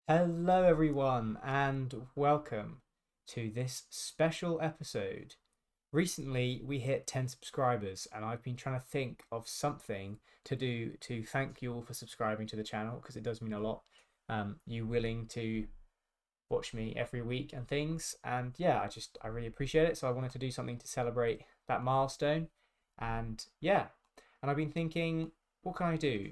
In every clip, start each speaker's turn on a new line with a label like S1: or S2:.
S1: Hello, everyone, and welcome to this special episode. Recently, we hit 10 subscribers, and I've been trying to think of something to do to thank you all for subscribing to the channel because it does mean a lot. You willing to watch me every week and things, and yeah, I really appreciate it. So I wanted to do something to celebrate that milestone, and yeah, and I've been thinking, what can I do?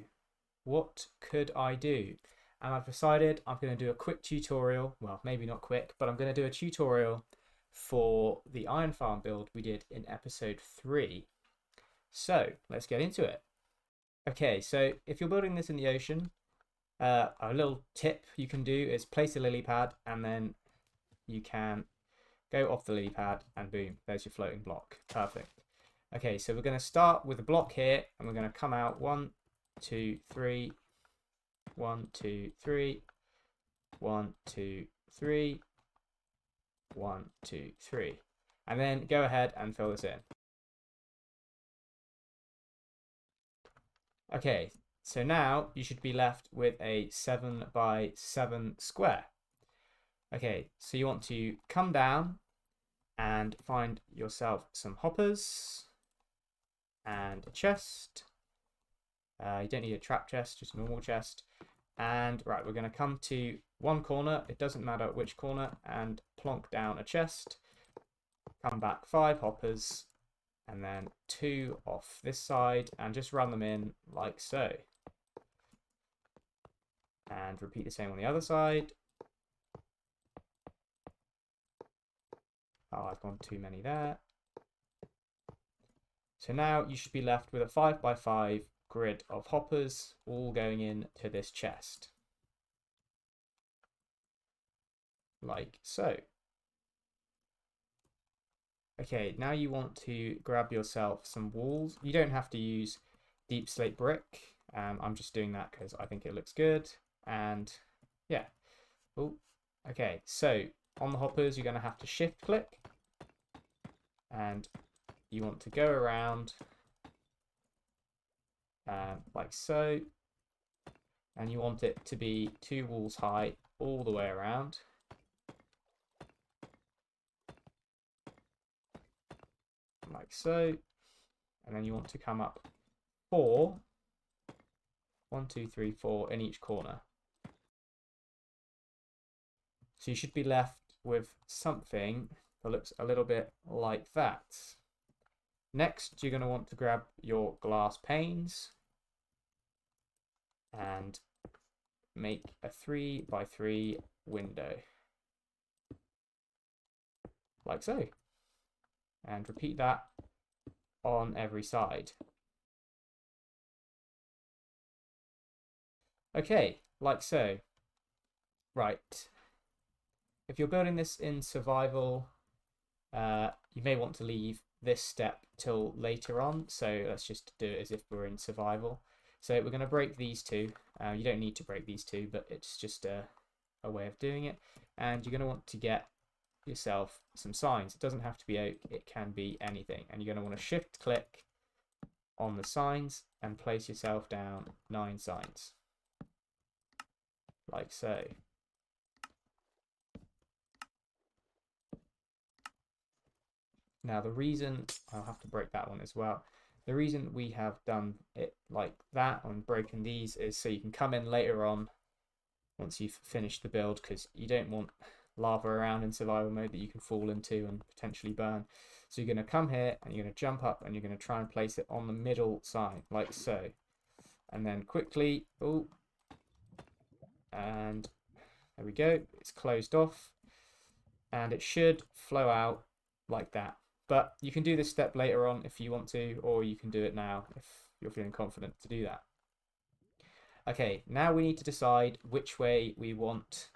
S1: What could I do? And I've decided I'm going to do a quick tutorial. Well, maybe not quick, but I'm going to do a tutorial for the iron farm build we did in episode 3. So let's get into it. Okay, so if you're building this in the ocean, a little tip you can do is place a lily pad and then you can go off the lily pad and boom, there's your floating block. Perfect. Okay, so we're going to start with a block here and we're going to come out 1, 2, 3, 1, 2, 3, 1, 2, 3, 1, 2, 3. And then go ahead and fill this in. Okay, so now you should be left with a 7 by 7 square. Okay, so you want to come down and find yourself some hoppers and a chest. You don't need a trap chest, just a normal chest. And right, we're going to come to one corner, it doesn't matter which corner, and plonk down a chest. Come back 5 hoppers, and then 2 off this side, and just run them in like so. And repeat the same on the other side. Oh, I've gone too many there. So now you should be left with a 5 by 5 grid of hoppers all going in to this chest. Like so. Okay, now you want to grab yourself some walls. You don't have to use deep slate brick. I'm just doing that because I think it looks good. And yeah. Oh, okay, so on the hoppers, you're going to have to shift click. And you want to go around like so. And you want it to be 2 walls high all the way around. Like so. And then you want to come up 4. 1, 2, 3, 4 in each corner. So you should be left with something that looks a little bit like that. Next, you're going to want to grab your glass panes and make a 3 by 3 window. Like so. And repeat that on every side. Okay, like so. Right. If you're building this in survival, you may want to leave this step till later on. So let's just do it as if we're in survival. So we're going to break these 2. You don't need to break these 2, but it's just a way of doing it. And you're going to want to get yourself some signs. It doesn't have to be oak, it can be anything. And you're going to want to shift click on the signs and place yourself down 9 signs. Like so. Now the reason, I'll have to break that one as well. The reason we have done it like that and broken these is so you can come in later on once you've finished the build, because you don't want lava around in survival mode that you can fall into and potentially burn. So you're going to come here and you're going to jump up and you're going to try and place it on the middle sign like so. And then quickly, oh, and there we go, it's closed off and it should flow out like that. But you can do this step later on if you want to, or you can do it now if you're feeling confident to do that. Okay, now we need to decide which way we want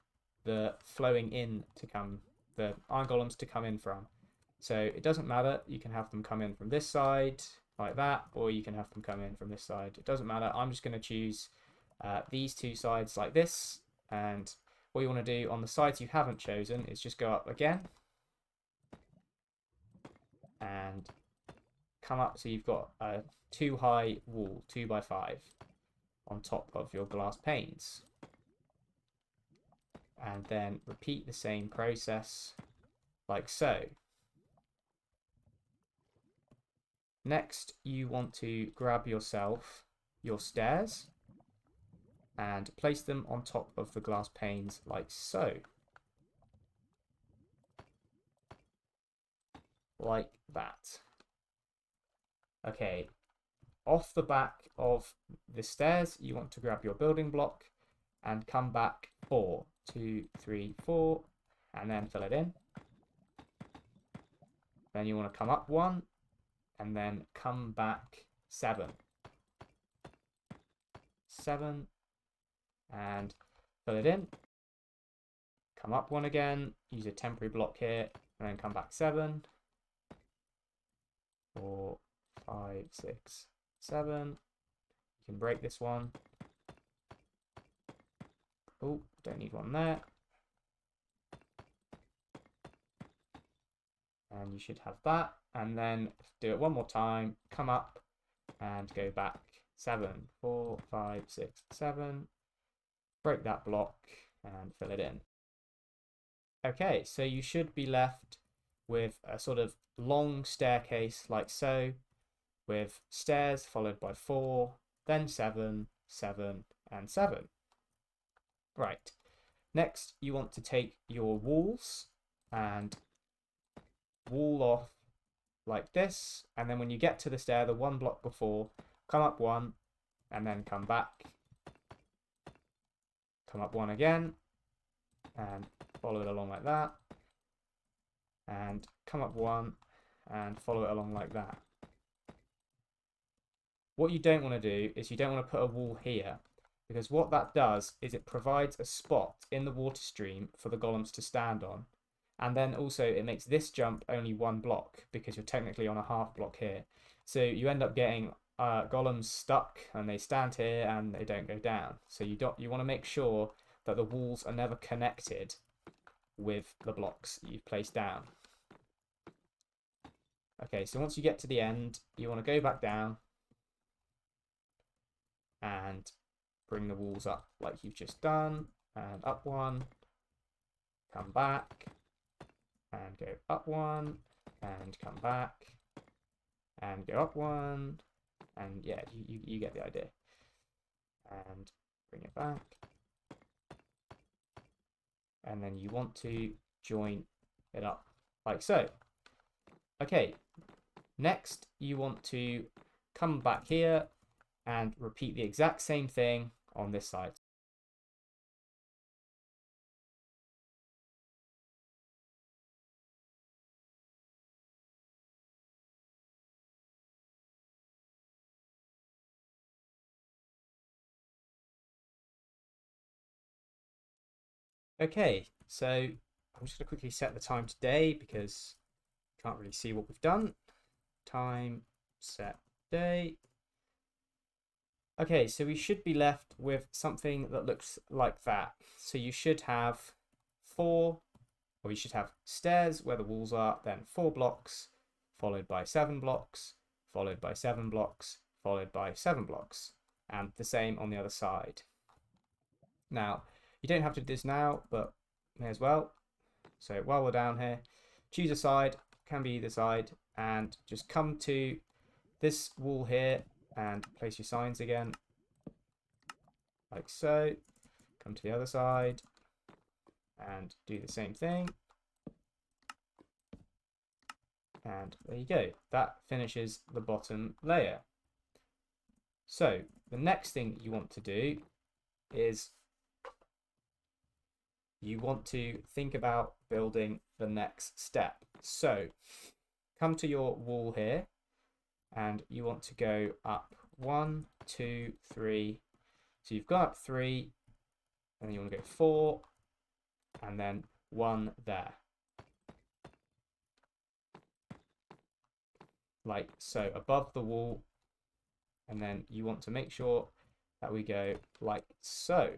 S1: the flowing in to come, the iron golems to come in from. So it doesn't matter, you can have them come in from this side like that, or you can have them come in from this side. It doesn't matter, I'm just going to choose these 2 sides like this, and what you want to do on the sides you haven't chosen is just go up again and come up so you've got a 2 high wall, 2 by 5 on top of your glass panes. and then repeat the same process like so. Next, you want to grab yourself your stairs and place them on top of the glass panes like so. Like that. Okay, off the back of the stairs, you want to grab your building block and come back 4, 2, 3, 4, and then fill it in. Then you want to come up 1 and then come back 7. 7 and fill it in. Come up 1 again, use a temporary block here, and then come back 7. 4, 5, 6, 7. You can break this one. Oh, don't need one there. And you should have that. And then do it one more time. Come up and go back 7, 4, 5, 6, 7. Break that block and fill it in. Okay, so you should be left with a sort of long staircase like so, with stairs followed by 4, then 7, 7, and 7. Right. Next, you want to take your walls and wall off like this, and then when you get to the stair, the one block before, come up 1, and then come back. Come up 1 again, and follow it along like that. And come up 1, and follow it along like that. What you don't want to do is you don't want to put a wall here, because what that does is it provides a spot in the water stream for the golems to stand on. And then also it makes this jump only 1 block, because you're technically on a half block here. So you end up getting golems stuck, and they stand here and they don't go down. So you want to make sure that the walls are never connected with the blocks you've placed down. Okay, so once you get to the end, you want to go back down and bring the walls up like you've just done, and up 1, come back, and go up 1, and come back, and go up 1, and yeah, you get the idea. And bring it back. And then you want to join it up like so. Okay, next you want to come back here and repeat the exact same thing on this side. Okay, so I'm just going to quickly set the time today because you can't really see what we've done. Time, set, day. Okay, so we should be left with something that looks like that. So you should have 4, or you should have stairs where the walls are, then 4 blocks, followed by 7 blocks, followed by 7 blocks, followed by 7 blocks, and the same on the other side. Now, you don't have to do this now, but may as well. So while we're down here, choose a side, can be either side, and just come to this wall here and place your signs again, like so. Come to the other side and do the same thing. And there you go. That finishes the bottom layer. So the next thing you want to do is you want to think about building the next step. So come to your wall here and you want to go up 1, 2, 3. So you've gone up 3, and then you want to go 4, and then 1 there. Like so, above the wall, and then you want to make sure that we go like so.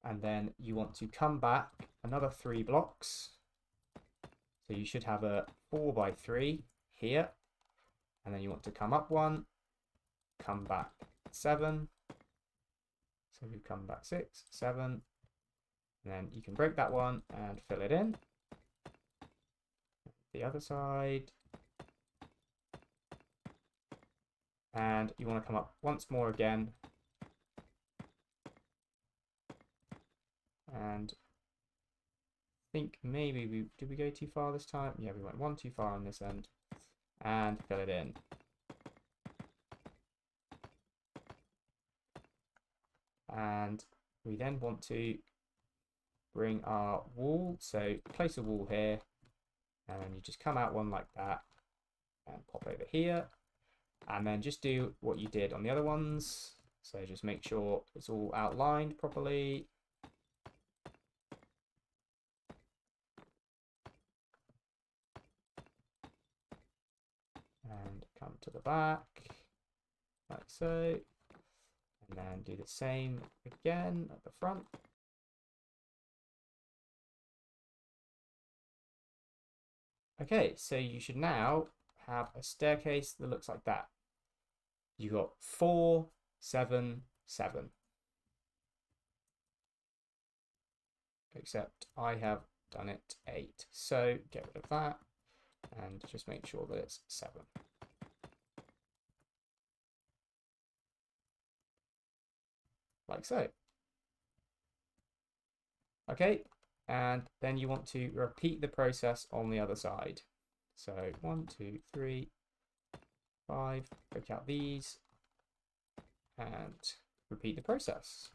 S1: And then you want to come back another 3 blocks. So you should have a 4 by 3 here. And then you want to come up 1, come back 7. So we come back 6, 7, and then you can break that one and fill it in. The other side. And you want to come up once more again. And I think maybe did we go too far this time? Yeah, we went one too far on this end. And fill it in. And we then want to bring our wall. So place a wall here. And then you just come out one like that. And pop over here. And then just do what you did on the other ones. So just make sure it's all outlined properly. And come to the back, like so. And then do the same again at the front. Okay, so you should now have a staircase that looks like that. You got 4, 7, 7. Except I have done it 8. So get rid of that and just make sure that it's 7. Like so. Okay, and then you want to repeat the process on the other side. So 1, 2, 3, 5, break out these, and repeat the process.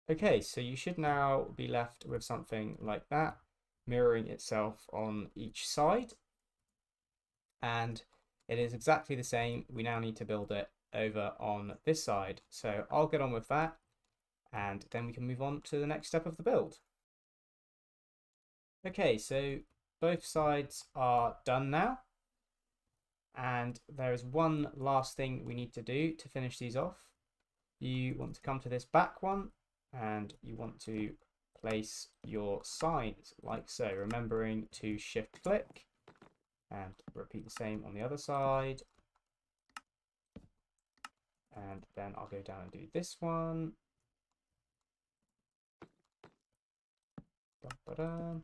S1: Okay, so you should now be left with something like that, mirroring itself on each side. And it is exactly the same. We now need to build it over on this side. So I'll get on with that, and then we can move on to the next step of the build. Okay, so both sides are done now. And there is one last thing we need to do to finish these off. You want to come to this back one and you want to place your signs like so, remembering to shift click and repeat the same on the other side. And then I'll go down and do this one. Da-ba-da.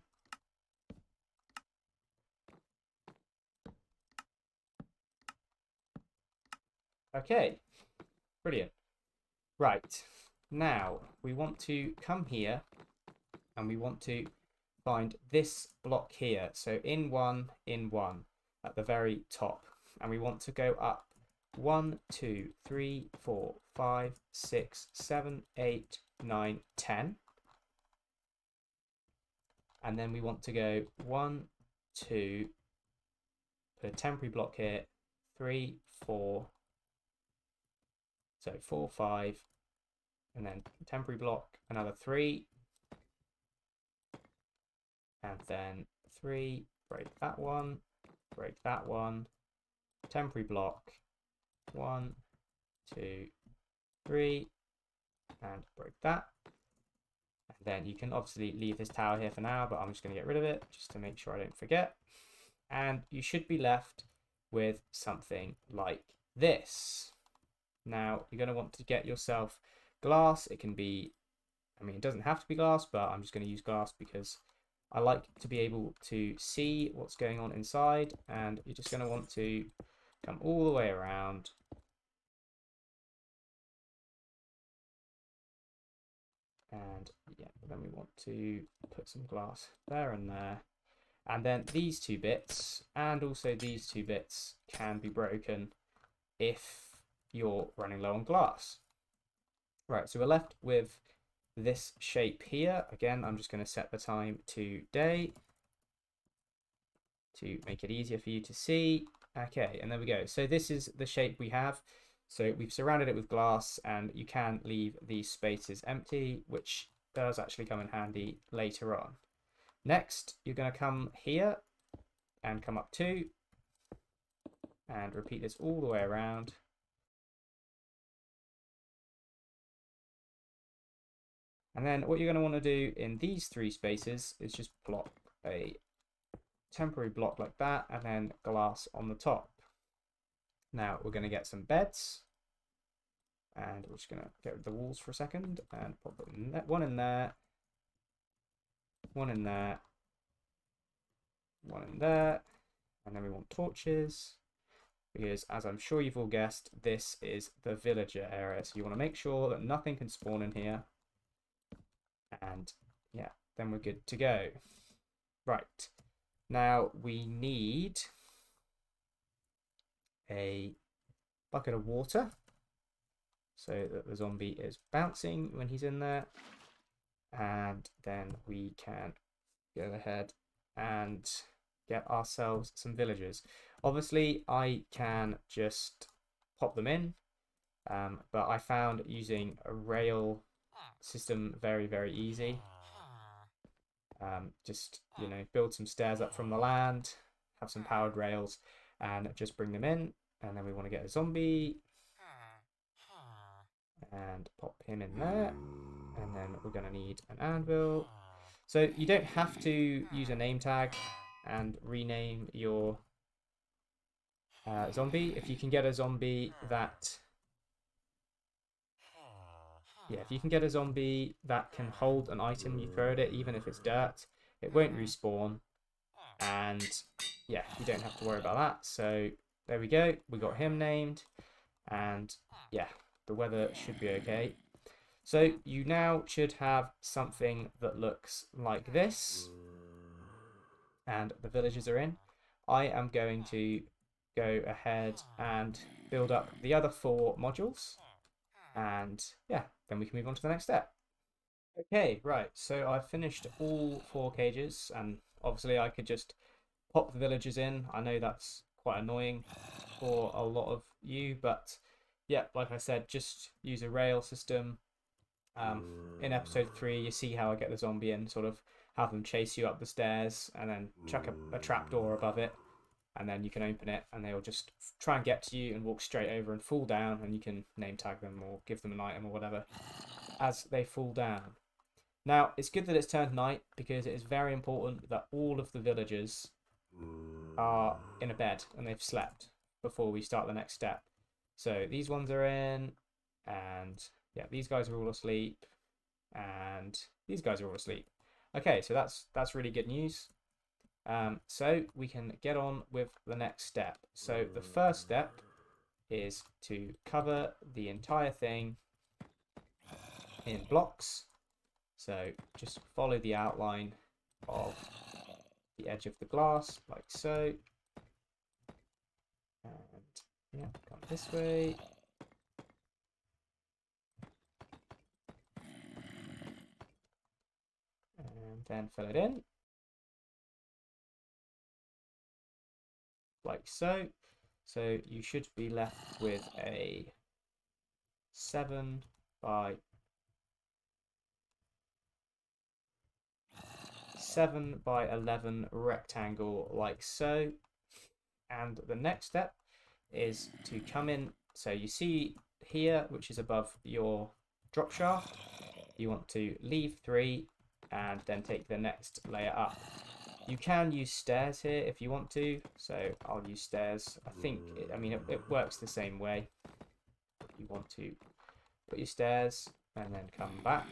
S1: Okay, brilliant. Right, now we want to come here and we want to find this block here. So in one at the very top. And we want to go up 1, 2, 3, 4, 5, 6, 7, 8, 9, 10. And then we want to go 1, 2, put a temporary block here, 3, 4. So 4, 5, and then temporary block, another 3, and then 3, break that one, temporary block, 1, 2, 3, and break that. And then you can obviously leave this tower here for now, but I'm just going to get rid of it just to make sure I don't forget. And you should be left with something like this. Now, you're going to want to get yourself glass. It can be, I mean, it doesn't have to be glass, but I'm just going to use glass because I like to be able to see what's going on inside. And you're just going to want to come all the way around. And yeah, then we want to put some glass there and there. And then these two bits and also these two bits can be broken if you're running low on glass. Right, so we're left with this shape here. Again, I'm just going to set the time to day to make it easier for you to see. Okay, and there we go. So this is the shape we have. So we've surrounded it with glass, and you can leave these spaces empty, which does actually come in handy later on. Next, you're going to come here and come up 2 and repeat this all the way around. And then what you're going to want to do in these 3 spaces is just plop a temporary block like that and then glass on the top. Now we're going to get some beds. And we're just going to get rid of the walls for a second and pop one in there, one in there, one in there. And then we want torches because, as I'm sure you've all guessed, this is the villager area. So you want to make sure that nothing can spawn in here. And yeah, then we're good to go. Right. Now we need a bucket of water so that the zombie is bouncing when he's in there. And then we can go ahead and get ourselves some villagers. Obviously, I can just pop them in, but I found using a rail system very, very easy. Just, you know, build some stairs up from the land, have some powered rails, and just bring them in. And then we want to get a zombie and pop him in there. And then we're going to need an anvil. So you don't have to use a name tag and rename your zombie. If you can get a zombie that... Yeah, if you can get a zombie that can hold an item you throw at it, even if it's dirt, it won't respawn. And yeah, you don't have to worry about that. So there we go. We got him named. And yeah, the weather should be okay. So you now should have something that looks like this. And the villagers are in. I am going to go ahead and build up the other 4 modules. And yeah, then we can move on to the next step. Okay, right, so I've finished all 4 cages, and obviously I could just pop the villagers in. I know that's quite annoying for a lot of you, but yeah, like I said, just use a rail system. In episode 3, you see how I get the zombie in, sort of have them chase you up the stairs and then chuck a trapdoor above it, and then you can open it and they'll just try and get to you and walk straight over and fall down, and you can name tag them or give them an item or whatever as they fall down. Now, it's good that it's turned night because it is very important that all of the villagers are in a bed and they've slept before we start the next step. So these ones are in, and yeah, these guys are all asleep, and these guys are all asleep. Okay, so that's really good news. So we can get on with the next step. So the first step is to cover the entire thing in blocks. So just follow the outline of the edge of the glass, like so. And yeah, come this way. And then fill it in. Like so. So you should be left with a 7 by 11 rectangle like so. And the next step is to come in. So you see here, which is above your drop shaft, you want to leave 3 and then take the next layer up. You can use stairs here if you want to, so I'll use stairs. I think, it works the same way. You want to put your stairs and then come back.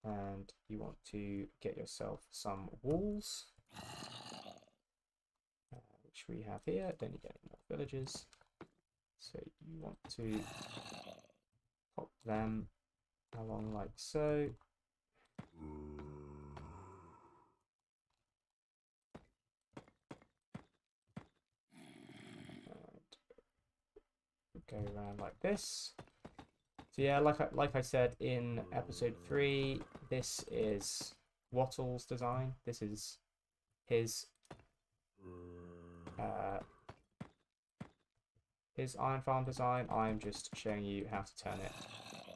S1: And you want to get yourself some walls, which we have here. Don't need any more villagers. So you want to pop them along like so. And go around like this. So yeah, like I said in episode 3, this is Wattle's design. This is his iron farm design. I'm just showing you how to turn it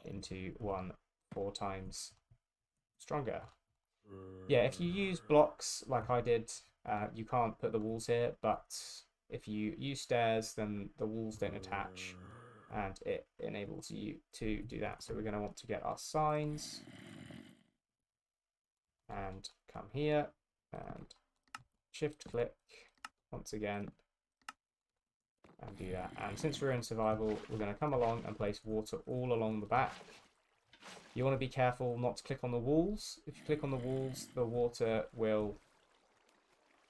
S1: into one 4 times stronger. Yeah, if you use blocks like I did, you can't put the walls here, but if you use stairs, then the walls don't attach, and it enables you to do that. So we're going to want to get our signs and come here and shift click once again and do that. And since we're in survival, we're going to come along and place water all along the back. You want to be careful not to click on the walls. If you click on the walls, the water will,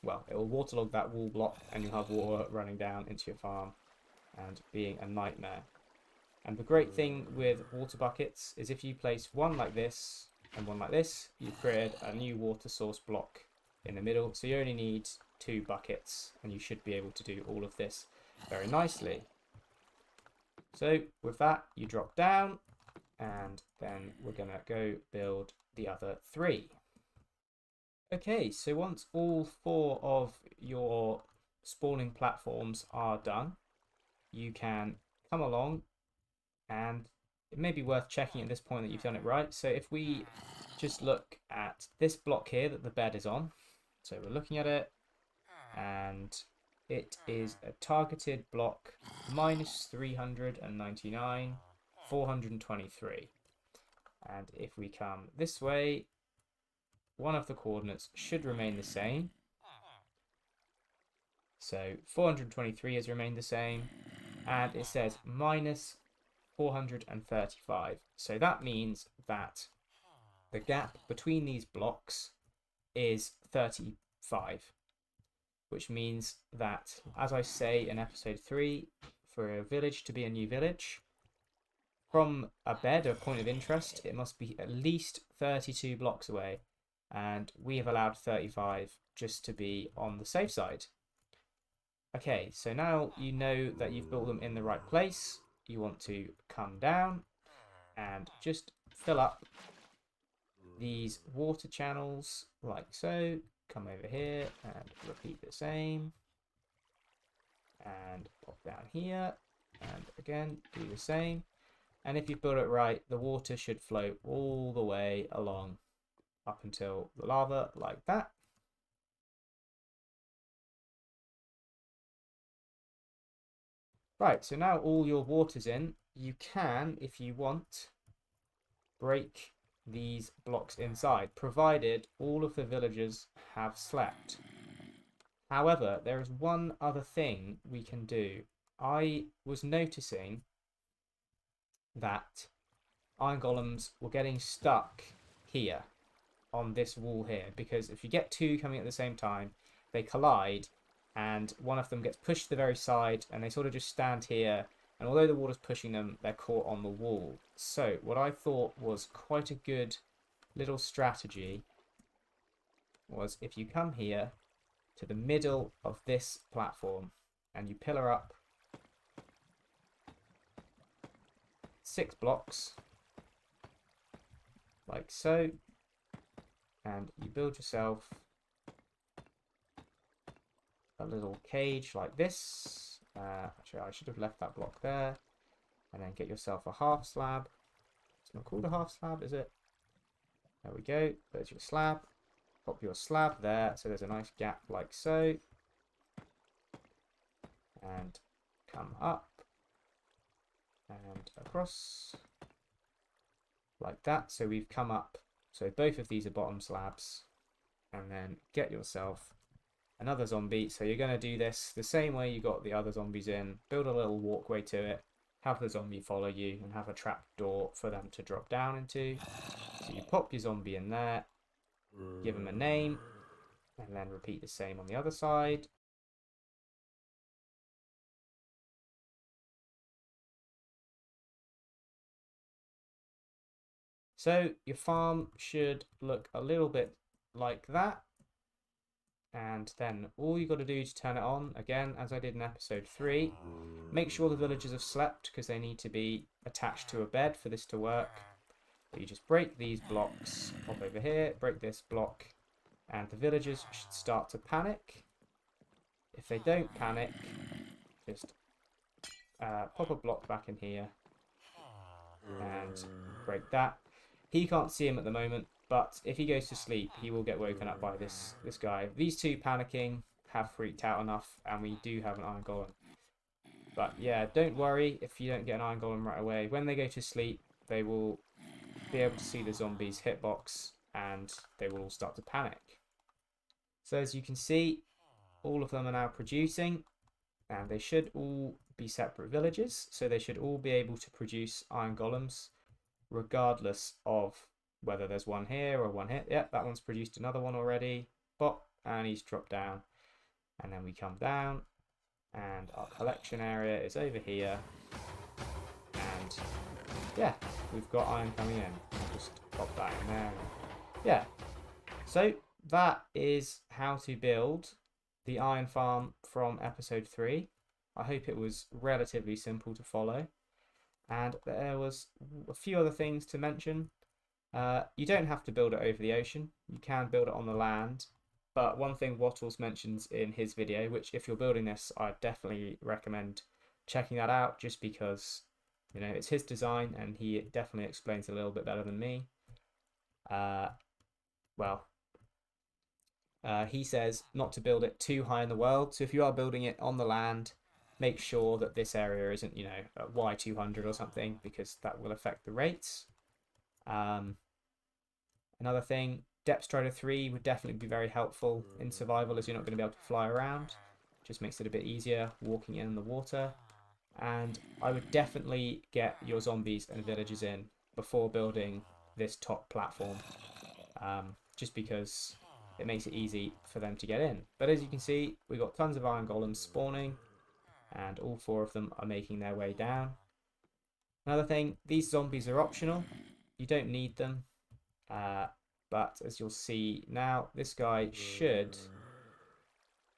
S1: well, it will waterlog that wall block and you'll have water running down into your farm and being a nightmare. And the great thing with water buckets is if you place one like this and one like this, you've created a new water source block in the middle. So you only need 2 buckets and you should be able to do all of this very nicely. So with that, you drop down and then we're going to go build the other 3. Okay, so once all 4 of your spawning platforms are done, you can come along, and it may be worth checking at this point that you've done it right. So if we just look at this block here that the bed is on, so we're looking at it, and it is a targeted block -399, 423. And if we come this way, one of the coordinates should remain the same. So 423 has remained the same, and it says -435. So that means that the gap between these blocks is 35, which means that, as I say in episode 3, for a village to be a new village, from a bed, a point of interest, it must be at least 32 blocks away, and we have allowed 35 just to be on the safe side. Okay, so now you know that you've built them in the right place. You want to come down and just fill up these water channels like so. Come over here and repeat the same. And pop down here and again do the same. And if you build it right, the water should flow all the way along up until the lava like that. Right, so now all your water's in, you can, if you want, break these blocks inside, provided all of the villagers have slept. However, there is one other thing we can do. I was noticing that iron golems were getting stuck here on this wall here, because if you get 2 coming at the same time, they collide and one of them gets pushed to the very side and they sort of just stand here, and although the water's pushing them, they're caught on the wall. So what I thought was quite a good little strategy was if you come here to the middle of this platform and you pillar up 6 blocks like so, and you build yourself a little cage like this. Actually, I should have left that block there. And then get yourself a half slab. It's not called a half slab, is it? There we go. There's your slab. Pop your slab there, so there's a nice gap like so. And come up and across like that. So we've come up. So both of these are bottom slabs. And then get yourself another zombie. So you're going to do this the same way you got the other zombies in. Build a little walkway to it. Have the zombie follow you and have a trap door for them to drop down into. So you pop your zombie in there. Give them a name. And then repeat the same on the other side. So your farm should look a little bit like that. And then all you got to do to turn it on, again, as I did in episode 3, make sure the villagers have slept because they need to be attached to a bed for this to work. But you just break these blocks, pop over here, break this block, and the villagers should start to panic. If they don't panic, just pop a block back in here and break that. He can't see him at the moment, but if he goes to sleep, he will get woken up by this guy. These 2 panicking have freaked out enough, and we do have an iron golem. But yeah, don't worry if you don't get an iron golem right away. When they go to sleep, they will be able to see the zombies' hitbox, and they will all start to panic. So as you can see, all of them are now producing. And they should all be separate villages, so they should all be able to produce iron golems, regardless of whether there's one here or one here. Yep, that one's produced another one already. Bop, and he's dropped down. And then we come down, and our collection area is over here. And yeah, we've got iron coming in. I'll just pop that in there. Yeah, so that is how to build the iron farm from episode 3. I hope it was relatively simple to follow. And there was a few other things to mention. You don't have to build it over the ocean. You can build it on the land. But one thing Wattles mentions in his video, which if you're building this, I definitely recommend checking that out, just because, you know, it's his design and he definitely explains it a little bit better than me. He says not to build it too high in the world. So if you are building it on the land, make sure that this area isn't, you know, at Y200 or something, because that will affect the rates. Another thing, Depth Strider 3 would definitely be very helpful in survival, as you're not going to be able to fly around. Just makes it a bit easier walking in the water. And I would definitely get your zombies and villagers in before building this top platform, just because it makes it easy for them to get in. But as you can see, we've got tons of iron golems spawning, and all 4 of them are making their way down. Another thing, these zombies are optional. You don't need them. But as you'll see now, this guy should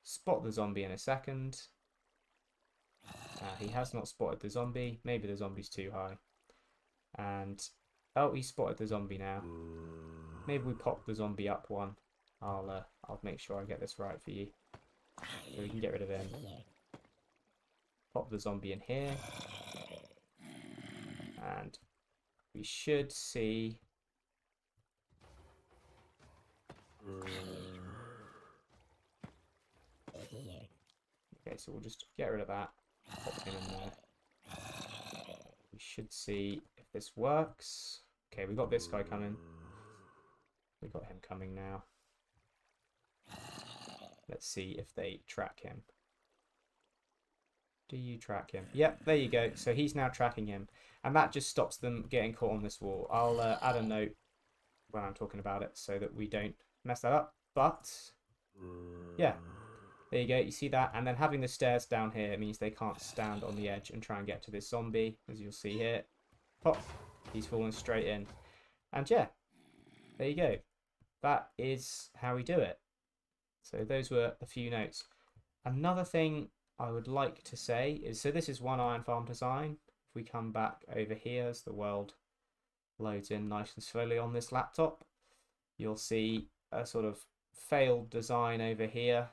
S1: spot the zombie in a second. He has not spotted the zombie. Maybe the zombie's too high. And, oh, he spotted the zombie now. Maybe we pop the zombie up one. I'll make sure I get this right for you, so we can get rid of him. Pop the zombie in here. And we should see... Okay, so we'll just get rid of that. Pop him in there. We should see if this works. Okay, we got this guy coming. We got him coming now. Let's see if they track him. Do you track him? Yep, there you go. So he's now tracking him. And that just stops them getting caught on this wall. I'll add a note when I'm talking about it so that we don't mess that up. But, yeah. There you go, you see that? And then having the stairs down here means they can't stand on the edge and try and get to this zombie, as you'll see here. Pop, he's fallen straight in. And yeah, there you go. That is how we do it. So those were a few notes. Another thing I would like to say is, so this is one iron farm design. If we come back over here as the world loads in nice and slowly on this laptop, you'll see a sort of failed design over here,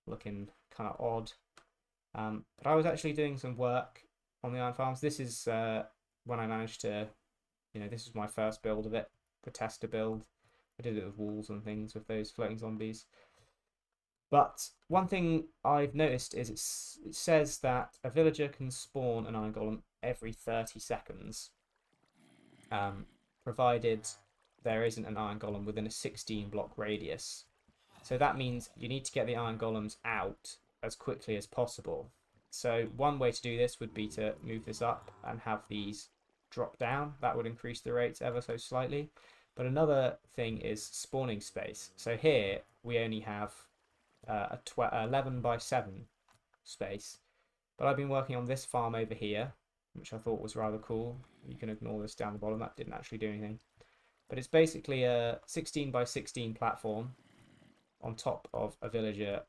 S1: looking kind of odd. But I was actually doing some work on the iron farms. This is when I managed to, you know, this was my first build of it, the tester build. I did it with walls and things with those floating zombies. But one thing I've noticed is it says that a villager can spawn an iron golem every 30 seconds, provided there isn't an iron golem within a 16 block radius. So that means you need to get the iron golems out as quickly as possible. So one way to do this would be to move this up and have these drop down. That would increase the rates ever so slightly. But another thing is spawning space. So here we only have a 11 by 7 space. But I've been working on this farm over here, which I thought was rather cool. You can ignore this down the bottom, that didn't actually do anything. But it's basically a 16 by 16 platform on top of a villager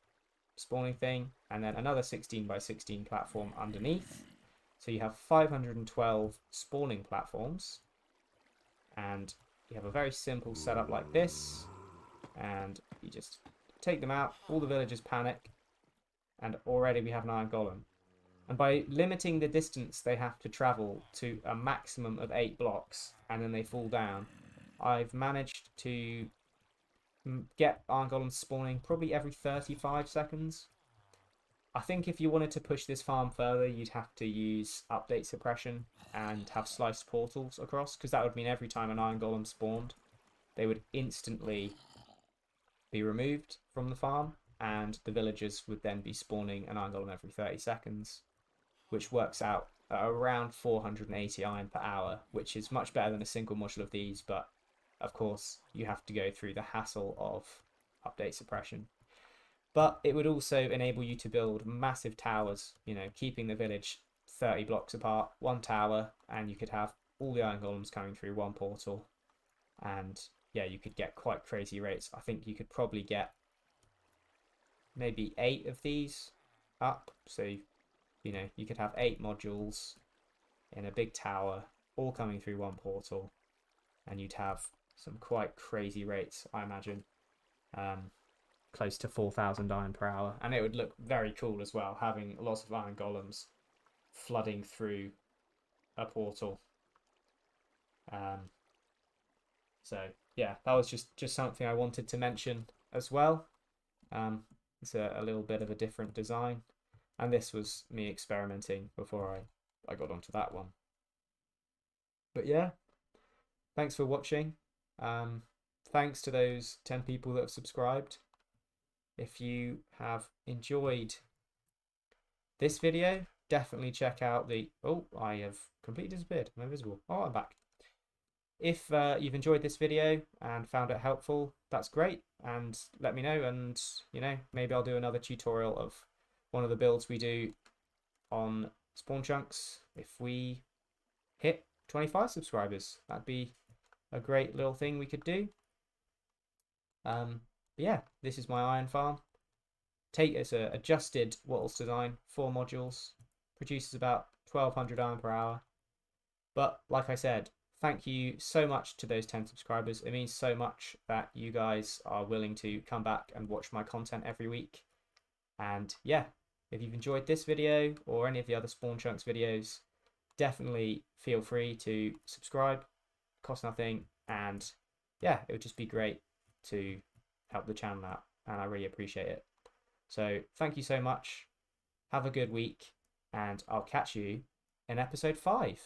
S1: spawning thing, and then another 16 by 16 platform underneath. So you have 512 spawning platforms, and you have a very simple setup like this, and you just take them out, all the villagers panic, and already we have an iron golem. And by limiting the distance they have to travel to a maximum of 8 blocks, and then they fall down, I've managed to get iron golems spawning probably every 35 seconds. I think if you wanted to push this farm further, you'd have to use update suppression and have sliced portals across, because that would mean every time an iron golem spawned, they would instantly be removed from the farm. and the villagers would then be spawning an iron golem every 30 seconds, which works out at around 480 iron per hour, which is much better than a single module of these, but of course you have to go through the hassle of update suppression. But it would also enable you to build massive towers, you know, keeping the village 30 blocks apart, one tower, and you could have all the iron golems coming through one portal. And yeah, you could get quite crazy rates. I think you could probably get maybe 8 of these up. So, you know, you could have 8 modules in a big tower, all coming through one portal, and you'd have some quite crazy rates, I imagine. Close to 4,000 iron per hour, and it would look very cool as well, having lots of iron golems flooding through a portal. So yeah, that was just something I wanted to mention as well. It's a little bit of a different design, and this was me experimenting before I got onto that one. But yeah, thanks for watching. Thanks to those 10 people that have subscribed. If you have enjoyed this video, definitely check out the... Oh, I have completely disappeared. I'm invisible. Oh, I'm back. If you've enjoyed this video and found it helpful, that's great. And let me know, and, you know, maybe I'll do another tutorial of one of the builds we do on spawn chunks if we hit 25 subscribers. That'd be a great little thing we could do. Yeah, this is my iron farm. It's a adjusted Wattles design, 4 modules, produces about 1200 iron per hour. But like I said, thank you so much to those 10 subscribers. It means so much that you guys are willing to come back and watch my content every week. And yeah, if you've enjoyed this video or any of the other Spawn Chunks videos, definitely feel free to subscribe. Costs nothing, and yeah, it would just be great to help the channel out, and I really appreciate it. So thank you so much. Have a good week, and I'll catch you in episode 5.